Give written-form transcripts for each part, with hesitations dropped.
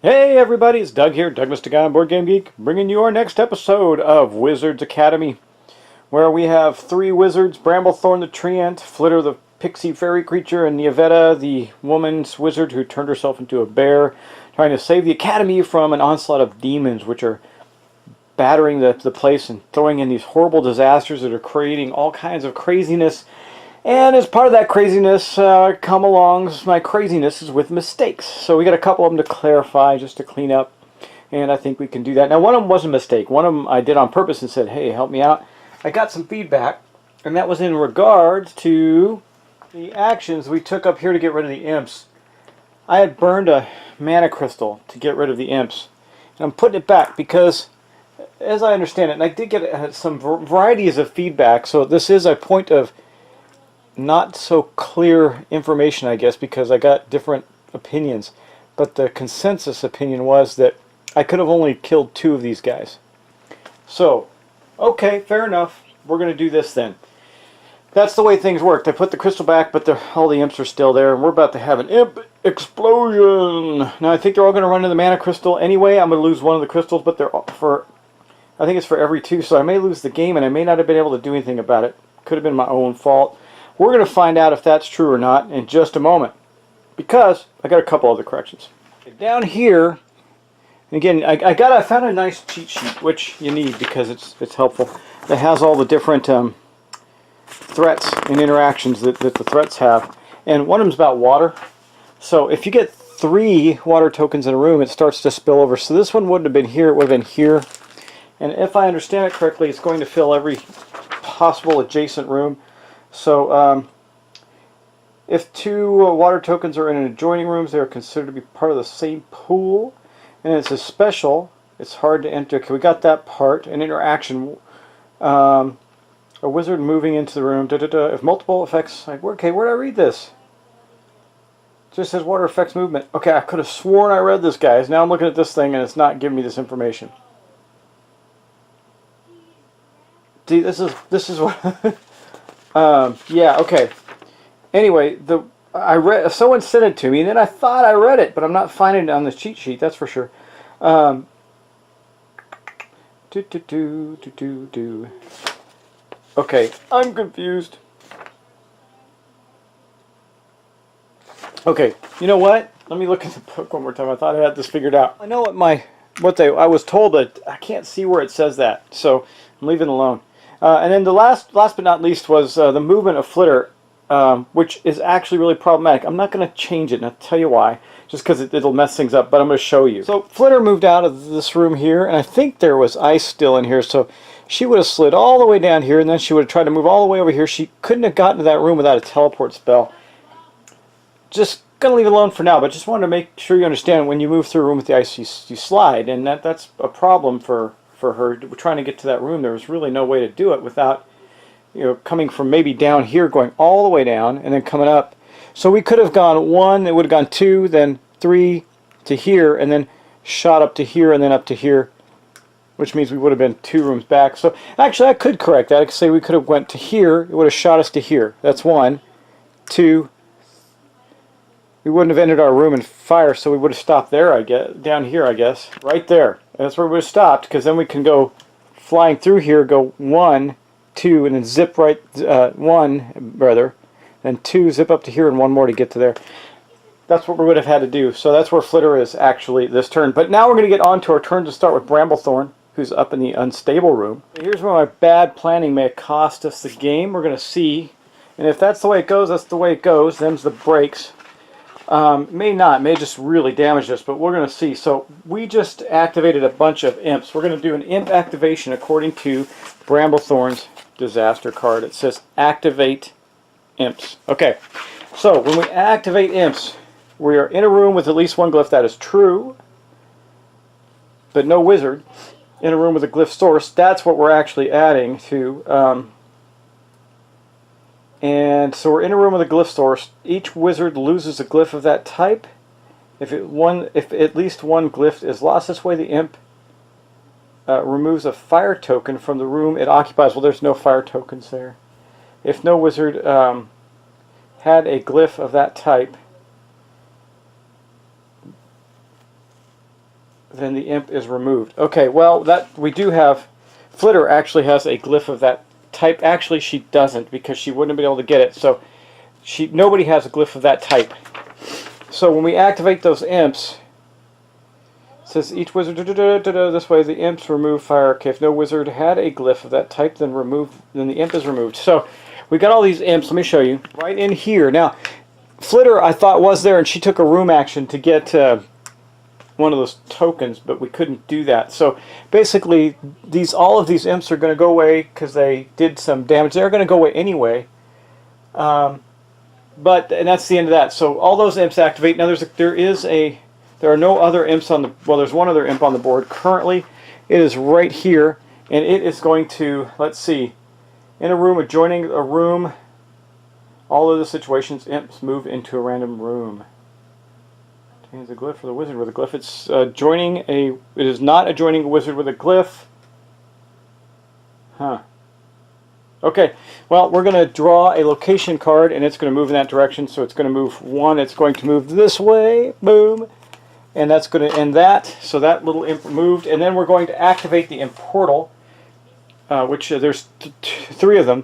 Hey everybody, it's Doug here, Doug Mr. Guy on Board Game Geek, bringing you our next episode of Wizards Academy, where we have three wizards, Bramblethorn the Treant, Flitter the pixie fairy creature, and Yvetta the woman's wizard who turned herself into a bear, trying to save the Academy from an onslaught of demons which are battering the place and throwing in these horrible disasters that are creating all kinds of craziness. And as part of that craziness, come along my craziness is with mistakes. So we got a couple of them to clarify, just to clean up, and I think we can do that. Now, one of them was a mistake. One of them I did on purpose and said, hey, help me out. I got some feedback, and that was in regards to the actions we took up here to get rid of the imps. I had burned a mana crystal to get rid of the imps, and I'm putting it back because, as I understand it, and I did get some varieties of feedback, so this is a point of not so clear information, I guess, because I got different opinions. But the consensus opinion was that I could have only killed two of these guys. So, okay, fair enough. We're going to do this then. That's the way things worked. I put the crystal back, but all the imps are still there, and we're about to have an imp explosion. Now, I think they're all going to run into the mana crystal anyway. I'm going to lose one of the crystals, but they're for, I think it's for every two, so I may lose the game, and I may not have been able to do anything about it. Could have been my own fault. We're going to find out if that's true or not in just a moment, because I got a couple other corrections. Down here, again, I found a nice cheat sheet, which you need because it's helpful. It has all the different threats and interactions that the threats have, and one of them's about water. So if you get 3 water tokens in a room, it starts to spill over. So this one wouldn't have been here; it would have been here. And if I understand it correctly, it's going to fill every possible adjacent room. So, if 2 water tokens are in adjoining rooms, they are considered to be part of the same pool. And it's a special. It's hard to enter. Okay, we got that part. An interaction. A wizard moving into the room. If multiple effects... Okay, where did I read this? It just says water affects movement. Okay, I could have sworn I read this, guys. Now I'm looking at this thing and it's not giving me this information. See, this is what... yeah, okay. Anyway, someone sent it to me, and then I thought I read it, but I'm not finding it on this cheat sheet, that's for sure. Okay, I'm confused. Okay, you know what? Let me look at the book one more time. I thought I had this figured out. I know what I was told, but I can't see where it says that, so I'm leaving it alone. And then the last but not least was the movement of Flitter, which is actually really problematic. I'm not going to change it, and I'll tell you why, just because it'll mess things up, but I'm going to show you. So Flitter moved out of this room here, and I think there was ice still in here, so she would have slid all the way down here, and then she would have tried to move all the way over here. She couldn't have gotten to that room without a teleport spell. Just going to leave it alone for now, but just wanted to make sure you understand when you move through a room with the ice, you slide, and that's a problem for her trying to get to that room. There was really no way to do it without, coming from maybe down here, going all the way down, and then coming up. So we could have gone 1, it would have gone 2, then 3 to here, and then shot up to here, and then up to here, which means we would have been 2 rooms back. So actually, I could correct that. I could say we could have went to here. It would have shot us to here. That's 1, 2. We wouldn't have entered our room in fire, so we would have stopped there, I guess, down here, I guess, right there. That's where we would have stopped, because then we can go flying through here, go 1, 2, and then zip right, 1, rather, then 2, zip up to here, and 1 more to get to there. That's what we would have had to do. So that's where Flitter is actually this turn. But now we're going to get on to our turn to start with Bramblethorn, who's up in the unstable room. Here's where my bad planning may cost us the game. We're going to see. And if that's the way it goes, that's the way it goes. Them's the breaks. May not, may just really damage us, but we're going to see. So we just activated a bunch of imps. We're going to do an imp activation according to Bramblethorn's disaster card. It says activate imps. Okay, so when we activate imps, we are in a room with at least 1 glyph. That is true, but no wizard. In a room with a glyph source, that's what we're actually adding to. And so we're in a room with a glyph source. Each wizard loses a glyph of that type. If at least 1 glyph is lost this way, the imp removes a fire token from the room it occupies. Well, there's no fire tokens there. If no wizard had a glyph of that type, then the imp is removed. Okay, well, that we do have. Flitter actually has a glyph of that type. Actually, she doesn't, because she wouldn't have been able to get it. So nobody has a glyph of that type. So when we activate those imps, it says each wizard this way the imps remove fire. Okay, if no wizard had a glyph of that type, then the imp is removed. So we got all these imps. Let me show you right in here. Now, Flitter I thought was there, and she took a room action to get one of those tokens, but we couldn't do that. So basically, all of these imps are going to go away because they did some damage. They're going to go away anyway. And that's the end of that. So all those imps activate. Now there are no other imps on the, well, there's one other imp on the board currently. It is right here, and it is going to, let's see, in a room adjoining a room, all of the situations imps move into a random room. Contains a glyph for the wizard with a glyph. It's it is not adjoining a wizard with a glyph. Huh. Okay, well, we're going to draw a location card, and it's going to move in that direction. So it's going to move one. It's going to move this way. Boom. And that's going to end that. So that little imp moved. And then we're going to activate the imp portal, which there's three of them.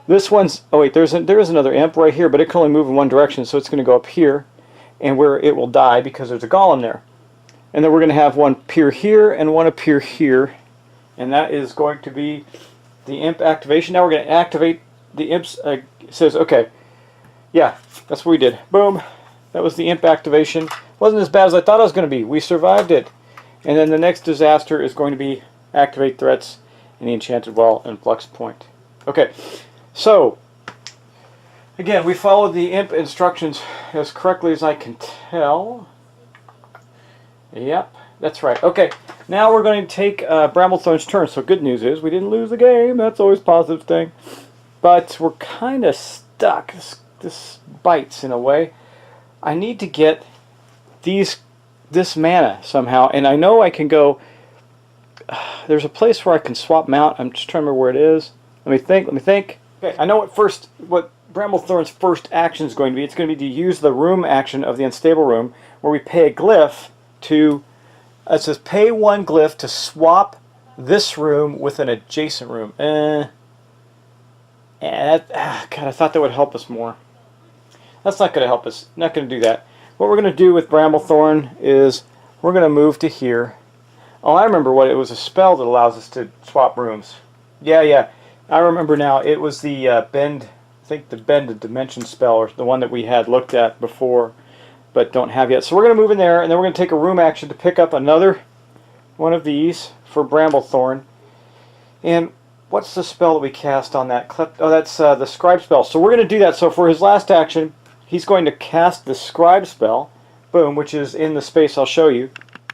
This one's, oh wait, there is another imp right here, but it can only move in one direction. So it's going to go up here, and where it will die because there's a golem there. And then we're going to have one appear here and one appear here. And that is going to be the imp activation. Now we're going to activate the imps. It says, okay, yeah, that's what we did. Boom. That was the imp activation. Wasn't as bad as I thought it was going to be. We survived it. And then the next disaster is going to be activate threats in the enchanted well and flux point. Okay, so again, we followed the imp instructions as correctly as I can tell. Yep, that's right. Okay, now we're going to take Bramblethorn's turn. So good news is we didn't lose the game. That's always a positive thing. But we're kind of stuck. This bites in a way. I need to get this mana somehow, and I know I can go. There's a place where I can swap mount. I'm just trying to remember where it is. Let me think. Okay, I know what Bramblethorn's first action is going to be. It's going to be to use the room action of the unstable room, where we pay a glyph to. It says pay one glyph to swap this room with an adjacent room. God, I thought that would help us more. That's not going to help us. Not going to do that. What we're going to do with Bramblethorn is we're going to move to here. Oh, I remember what it was. A spell that allows us to swap rooms. Yeah. I remember now. It was the bend. I think the bend of dimension spell, or the one that we had looked at before, but don't have yet. So we're going to move in there, and then we're going to take a room action to pick up another one of these for Bramblethorn. And what's the spell that we cast on that? Oh, that's the Scribe Spell. So we're going to do that. So for his last action, he's going to cast the Scribe Spell, boom, which is in the space I'll show you.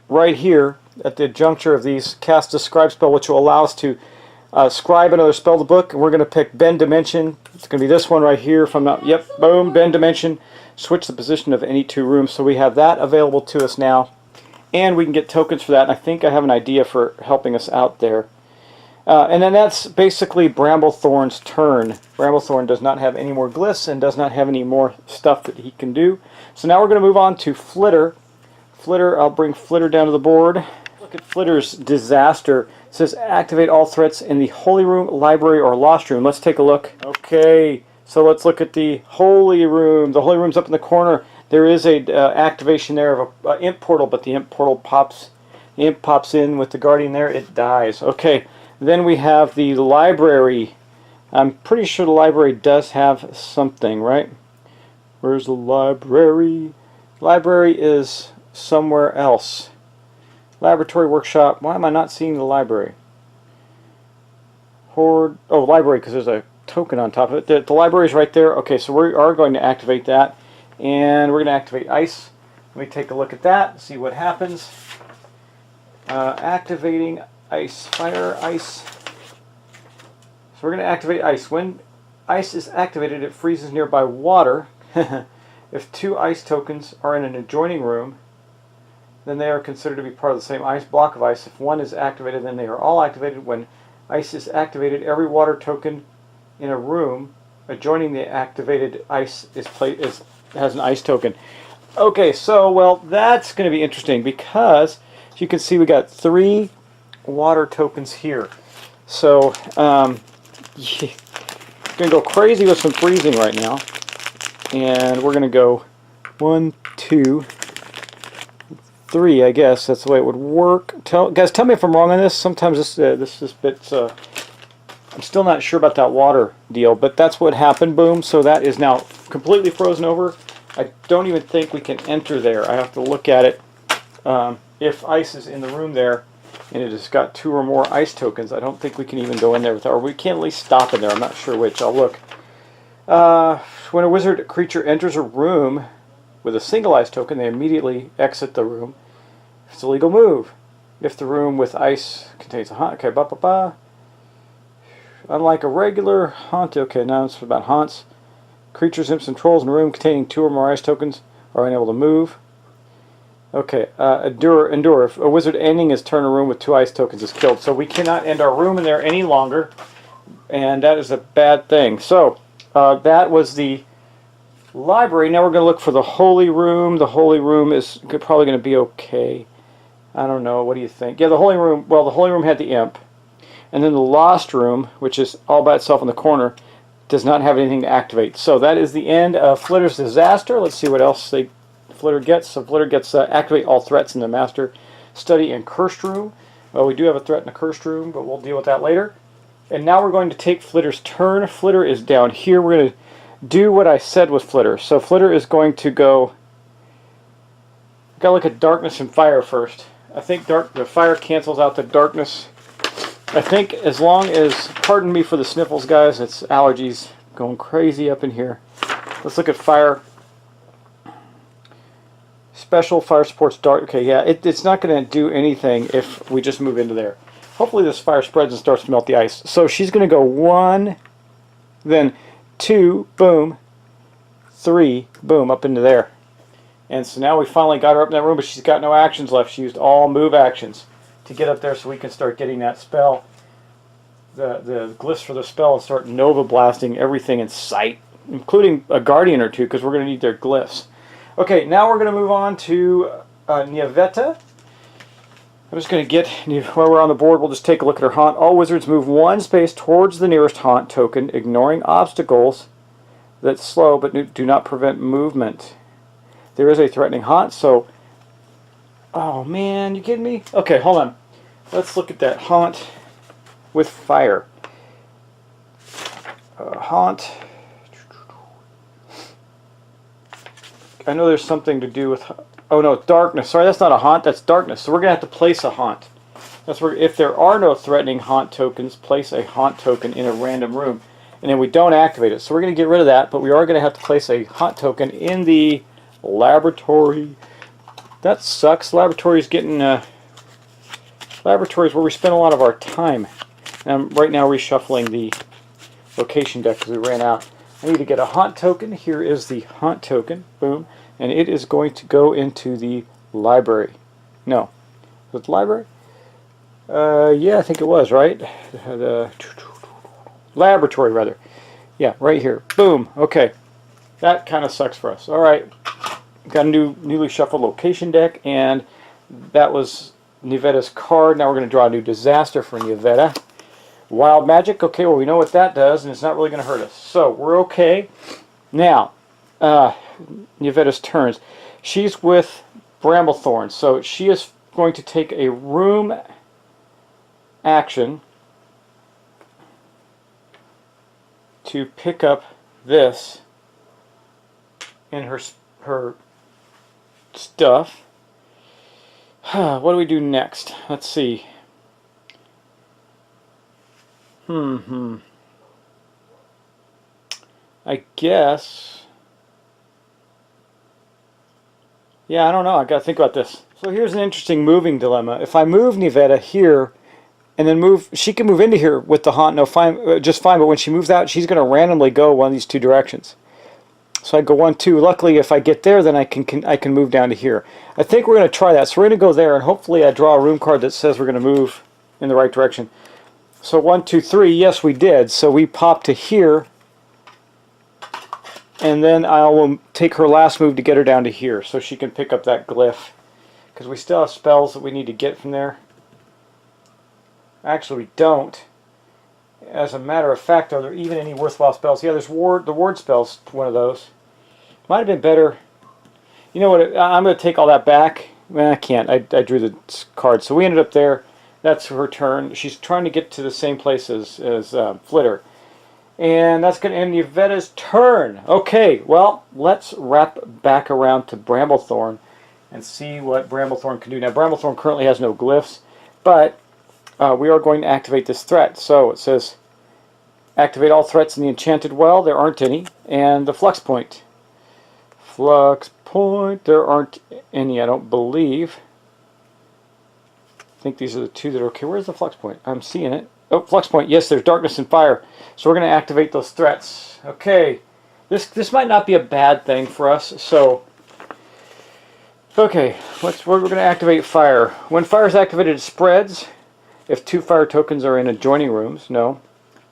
Right here, at the juncture of these, cast the Scribe Spell, which will allow us to scribe another spell to the book. And we're going to pick Bend Dimension. It's going to be this one right here. Yep, boom, Bend Dimension. Switch the position of any two rooms. So we have that available to us now. And we can get tokens for that. And I think I have an idea for helping us out there. And then that's basically Bramblethorn's turn. Bramblethorn does not have any more glyphs and does not have any more stuff that he can do. So now we're going to move on to Flitter. I'll bring Flitter down to the board. Look at Flitter's disaster. It says activate all threats in the Holy Room, Library, or Lost Room. Let's take a look. Okay, so let's look at the Holy Room. The Holy Room's up in the corner. There is a activation there of an imp portal, but the imp portal pops. The imp pops in with the Guardian there. It dies. Okay. Then we have the library. I'm pretty sure the library does have something, right? Where's the library? Library is somewhere else. Laboratory workshop. Why am I not seeing the library? Horde. Oh, library, because there's a token on top of it. The library is right there. Okay, so we are going to activate that. And we're going to activate ice. Let me take a look at that, see what happens. Activating ice, fire, ice. So we're going to activate ice. When ice is activated, it freezes nearby water. If two ice tokens are in an adjoining room, then they are considered to be part of the same ice block of ice. If one is activated, then they are all activated. When ice is activated, every water token in a room adjoining the activated ice has an ice token. Okay, so, well, that's going to be interesting because As you can see, we got 3 water tokens here. So, yeah, going to go crazy with some freezing right now. And we're going to go 1, 2, 3, I guess. That's the way it would work. Guys, tell me if I'm wrong on this. Sometimes this bit's... I'm still not sure about that water deal, but that's what happened. Boom. So that is now completely frozen over. I don't even think we can enter there. I have to look at it. If ice is in the room there, and it has got 2 or more ice tokens, I don't think we can even go in there with that. Or we can't at least stop in there. I'm not sure which. I'll look. When a wizard creature enters a room with a single ice token, they immediately exit the room. It's a legal move. If the room with ice contains a haunt, okay, Unlike a regular haunt, okay, now it's about haunts. Creatures, imps, and trolls in a room containing 2 or more ice tokens are unable to move. Okay, endure. If a wizard ending his turn in a room with 2 ice tokens is killed. So we cannot end our room in there any longer, and that is a bad thing. So, that was the library. Now we're going to look for the holy room. The holy room is probably going to be okay. I don't know. What do you think? Yeah, the holy room. Well, the holy room had the imp. And then the lost room, which is all by itself in the corner, does not have anything to activate. So that is the end of Flitter's Disaster. Let's see what else Flitter gets. So Flitter gets activate all threats in the Master Study and Cursed Room. Well, we do have a threat in the Cursed Room, but we'll deal with that later. And now we're going to take Flitter's turn. Flitter is down here. We're going to do what I said with Flitter. So Flitter is going to go... Got to look at darkness and fire first. I think the fire cancels out the darkness. I think as long as, pardon me for the sniffles, guys, it's allergies going crazy up in here. Let's look at fire. Special fire supports dark. Okay, yeah, it's not going to do anything if we just move into there. Hopefully this fire spreads and starts to melt the ice. So she's going to go 1, then 2, boom, 3, boom, up into there. And so now we finally got her up in that room, but she's got no actions left. She used all move actions to get up there so we can start getting that spell, the glyphs for the spell, and start Nova Blasting everything in sight, including a Guardian or 2, because we're going to need their glyphs. Okay, now we're going to move on to Niaveta. I'm just going to get, while we're on the board, we'll just take a look at her haunt. All wizards move 1 space towards the nearest haunt token, ignoring obstacles that slow but do not prevent movement. There is a threatening haunt, so... Oh man, you kidding me? Okay, hold on. Let's look at that haunt with fire. Haunt. I know there's something to do with... Oh no, darkness. Sorry, that's not a haunt, that's darkness. So we're going to have to place a haunt. That's where, if there are no threatening haunt tokens, place a haunt token in a random room. And then we don't activate it. So we're going to get rid of that, but we are going to have to place a haunt token in the laboratory. That sucks. Laboratory's getting... Laboratory's where we spend a lot of our time. And I'm right now reshuffling the location deck because we ran out. I need to get a haunt token. Here is the haunt token. Boom. And it is going to go into the library. No. Was it the library? Yeah, I think it was, right? The laboratory, rather. Yeah, right here. Boom. Okay. That kind of sucks for us. Alright. Got a newly shuffled location deck, and that was Niaveta's card. Now we're going to draw a new disaster for Niaveta. Wild magic. Okay, well we know what that does, and it's not really going to hurt us. So, we're okay. Now, Niaveta's turns. She's with Bramblethorn, so she is going to take a room action to pick up this in her stuff. What do we do next? Let's see. I guess. Yeah, I don't know. I gotta think about this. So here's an interesting moving dilemma. If I move Niaveta here, and then move, she can move into here with the haunt, no, fine, just fine. But when she moves out, she's gonna randomly go one of these 2 directions. So I go 1, 2. Luckily, if I get there, then I can move down to here. I think we're going to try that. So we're going to go there, and hopefully I draw a room card that says we're going to move in the right direction. So 1, 2, 3. Yes, we did. So we pop to here, and then I will take her last move to get her down to here, so she can pick up that glyph. because we still have spells that we need to get from there. Actually, we don't. As a matter of fact, are there even any worthwhile spells? Yeah, there's the ward spell's one of those. Might have been better. You know what? I'm going to take all that back. Well, I can't. I drew the card, so we ended up there. That's her turn. She's trying to get to the same place as Flitter. And that's going to end Yvette's turn. Okay, well, let's wrap back around to Bramblethorn and see what Bramblethorn can do. Now, Bramblethorn currently has no glyphs, but we are going to activate this threat. So it says, activate all threats in the Enchanted Well. There aren't any. And the Flux Point. Flux Point. There aren't any, I don't believe. I think these are the two that are okay. Where's the Flux Point? I'm seeing it. Oh, Flux Point. Yes, there's Darkness and Fire. So we're going to activate those threats. Okay. This might not be a bad thing for us. So, okay. We're going to activate Fire. When Fire is activated, it spreads. If 2 fire tokens are in adjoining rooms, no.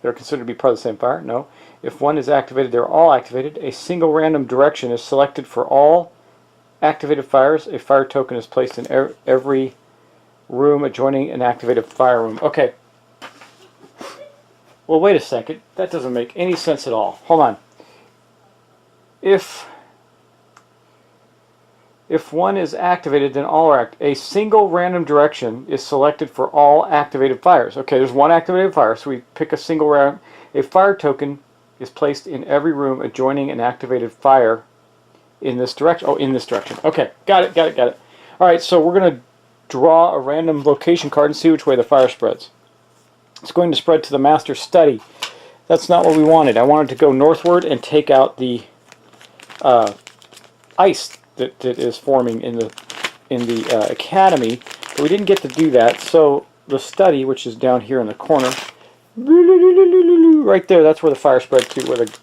They're considered to be part of the same fire, no. If 1 is activated, they're all activated. A single random direction is selected for all activated fires. A fire token is placed in every room adjoining an activated fire room. Okay. Well, wait a second. That doesn't make any sense at all. Hold on. If 1 is activated, then all are a single random direction is selected for all activated fires. Okay, there's 1 activated fire, so we pick a single random. A fire token is placed in every room adjoining an activated fire in this direction. Oh, in this direction. Okay, got it. All right, so we're going to draw a random location card and see which way the fire spreads. It's going to spread to the Master Study. That's not what we wanted. I wanted to go northward and take out the ice that is forming in the academy, but we didn't get to do that. So the study, which is down here in the corner, right there, that's where the fire spread to, where the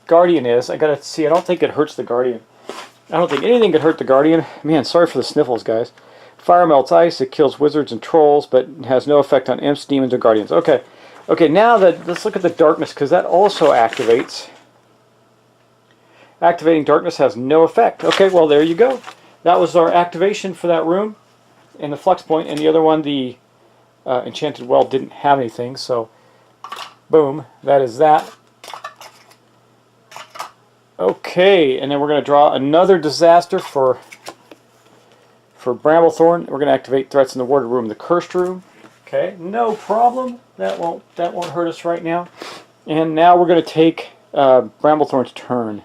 guardian is. I gotta see. I don't think it hurts the guardian. I don't think anything could hurt the guardian. Man, sorry for the sniffles, guys. Fire melts ice. It kills wizards and trolls, but has no effect on imps, demons, or guardians. Okay. Now let's look at the darkness, because that also activates. Activating darkness has no effect. Okay, well, there you go. That was our activation for that room and the Flux Point, and the other one, the Enchanted Well, didn't have anything, so boom, that is that. Okay, and then we're going to draw another disaster for Bramblethorn. We're going to activate threats in the warded room, the Cursed Room. Okay, no problem. That won't hurt us right now. And now we're going to take Bramblethorn's turn.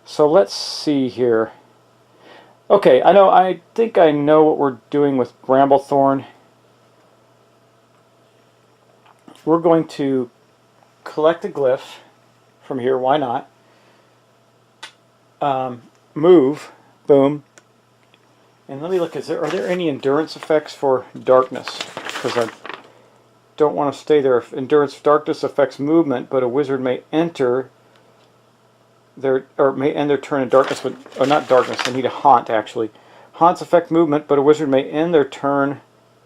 So let's see here. Okay, I think I know what we're doing with Bramblethorn. We're going to collect a glyph from here, why not? Move, boom. And let me look, are there any endurance effects for darkness? Because I don't want to stay there. If endurance darkness affects movement, but a wizard may enter may end their turn in darkness, or not darkness, I need a haunt actually. Haunts affect movement, but a wizard may end their turn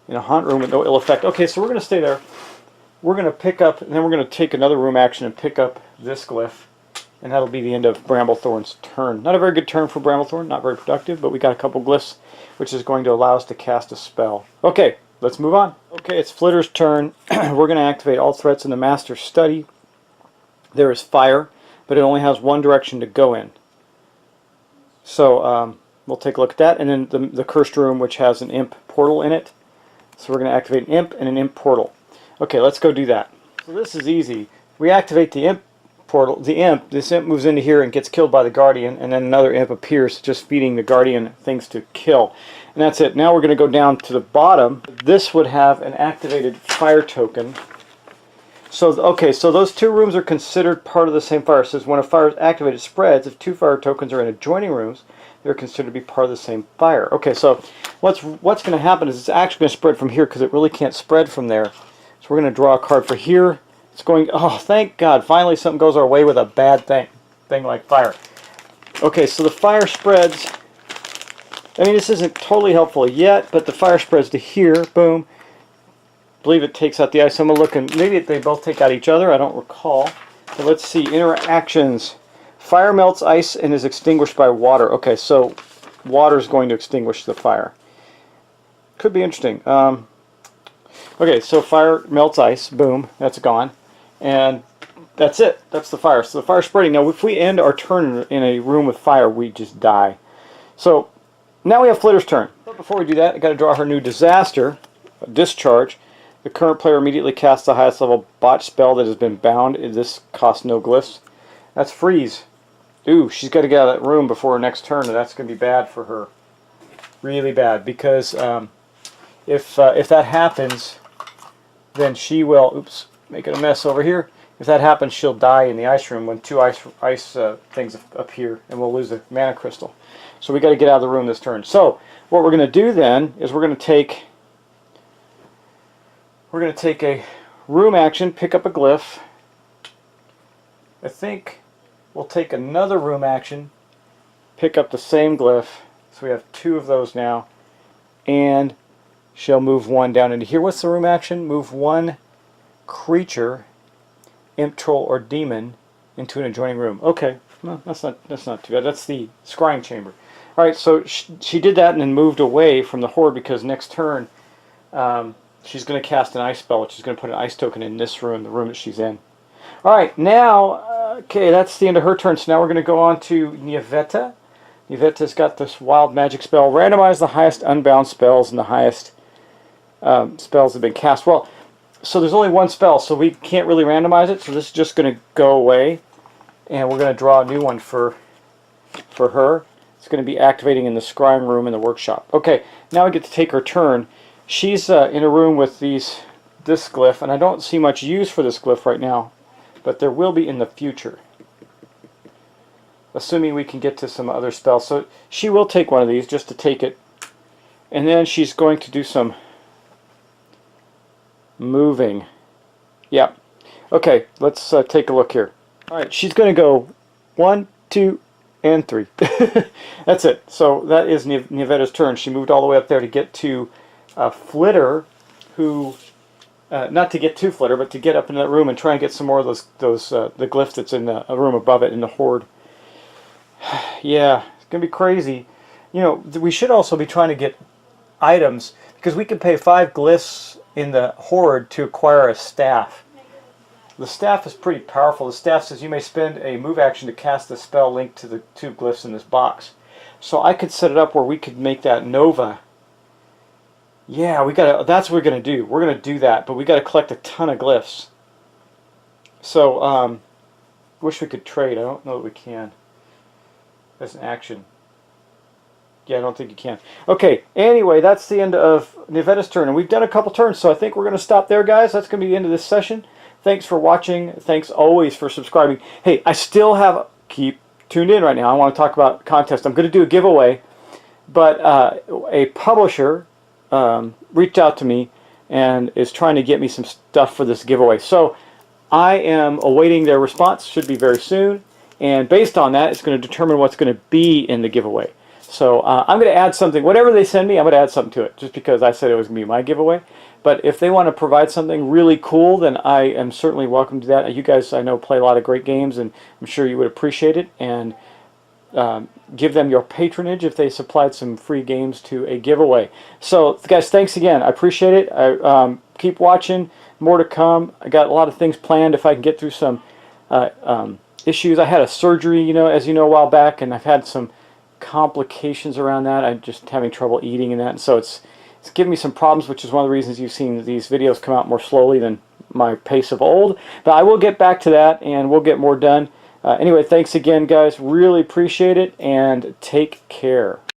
in a haunt room with no ill effect. Okay, so we're going to stay there. We're going to pick up, and then we're going to take another room action and pick up this glyph, and that'll be the end of Bramblethorn's turn. Not a very good turn for Bramblethorn, not very productive, but we got a couple glyphs, which is going to allow us to cast a spell. Okay, let's move on. Okay, it's Flitter's turn. We're going to activate all threats in the Master Study. There is fire, but it only has 1 direction to go in. So we'll take a look at that, and then the Cursed Room, which has an imp portal in it. So we're going to activate an imp and an imp portal. Okay, let's go do that. So this is easy. We activate the imp portal. This imp moves into here and gets killed by the guardian, and then another imp appears, just feeding the guardian things to kill. And that's it. Now we're going to go down to the bottom. This would have an activated fire token. So, okay, so those 2 rooms are considered part of the same fire. It says when a fire is activated, it spreads. If 2 fire tokens are in adjoining rooms, they're considered to be part of the same fire. Okay, so what's going to happen is it's actually going to spread from here because it really can't spread from there. So we're going to draw a card for here. It's going, oh, thank God, finally something goes our way with a bad thing like fire. Okay, so the fire spreads. I mean, this isn't totally helpful yet, but the fire spreads to here, boom. I believe it takes out the ice. I'm looking, maybe they both take out each other, I don't recall. So let's see, interactions. Fire melts ice and is extinguished by water. Okay, so water is going to extinguish the fire. Could be interesting. Okay, so fire melts ice. Boom, that's gone. And that's it. That's the fire. So the fire's spreading. Now, if we end our turn in a room with fire, we just die. So now we have Flitter's turn. But before we do that, I got to draw her new disaster, discharge. The current player immediately casts the highest level botch spell that has been bound. This costs no glyphs. That's freeze. Ooh, she's got to get out of that room before her next turn, and that's going to be bad for her. Really bad, because if that happens, then she will, oops, making a mess over here. If that happens, she'll die in the ice room when two ice things appear, and we'll lose the mana crystal. So we got to get out of the room this turn. So what we're going to do then is we're going to take a room action, pick up a glyph. I think we'll take another room action, pick up the same glyph. So we have two of those now, and she'll move one down into here. What's the room action? Move one creature, imp, troll, or demon into an adjoining room. Okay, well, that's not too bad. That's the scrying chamber. All right, so she did that and then moved away from the horde because next turn she's going to cast an ice spell, which is going to put an ice token in this room, the room that she's in. All right, now, okay, that's the end of her turn. So now we're going to go on to Nieveta. Nieveta's got this wild magic spell. Randomize the highest unbound spells and the highest spells that have been cast. Well, so there's only one spell, so we can't really randomize it. So this is just going to go away, and we're going to draw a new one for her. It's going to be activating in the scrying room in the workshop. Okay, now we get to take her turn. She's in a room with this glyph, and I don't see much use for this glyph right now, but there will be in the future, assuming we can get to some other spells. So she will take one of these just to take it, and then she's going to do some moving. Yeah. Okay, let's take a look here. All right, she's going to go 1, 2, and 3. That's it. So that is Nieveta's turn. She moved all the way up there to get to Flitter, who not to get to Flitter, but to get up in that room and try and get some more of those the glyph that's in a room above it in the horde. Yeah, it's gonna be crazy. You know, we should also be trying to get items, because we could pay 5 glyphs in the horde to acquire a staff. The staff is pretty powerful. The staff says you may spend a move action to cast a spell linked to the 2 glyphs in this box. So I could set it up where we could make that Nova. Yeah, that's what we're gonna do. We're gonna do that, but we gotta collect a ton of glyphs. So wish we could trade. I don't know that we can. That's an action. Yeah, I don't think you can. Okay, anyway, that's the end of Nieveta's turn, and we've done a couple turns, so I think we're going to stop there, guys. That's going to be the end of this session. Thanks for watching. Thanks always for subscribing. Hey, I still have... Keep tuned in right now. I want to talk about contest. I'm going to do a giveaway, but a publisher reached out to me and is trying to get me some stuff for this giveaway. So I am awaiting their response. Should be very soon. And based on that, it's going to determine what's going to be in the giveaway. So I'm going to add something. Whatever they send me, I'm going to add something to it, just because I said it was going to be my giveaway. But if they want to provide something really cool, then I am certainly welcome to that. You guys, I know, play a lot of great games, and I'm sure you would appreciate it. And give them your patronage if they supplied some free games to a giveaway. So, guys, thanks again. I appreciate it. Keep watching. More to come. I got a lot of things planned if I can get through some issues. I had a surgery, as you know, a while back, and I've had some complications around that. I'm just having trouble eating and that, and so it's giving me some problems, which is one of the reasons you've seen these videos come out more slowly than my pace of old. But I will get back to that, and we'll get more done. Anyway, thanks again, guys. Really appreciate it, and take care.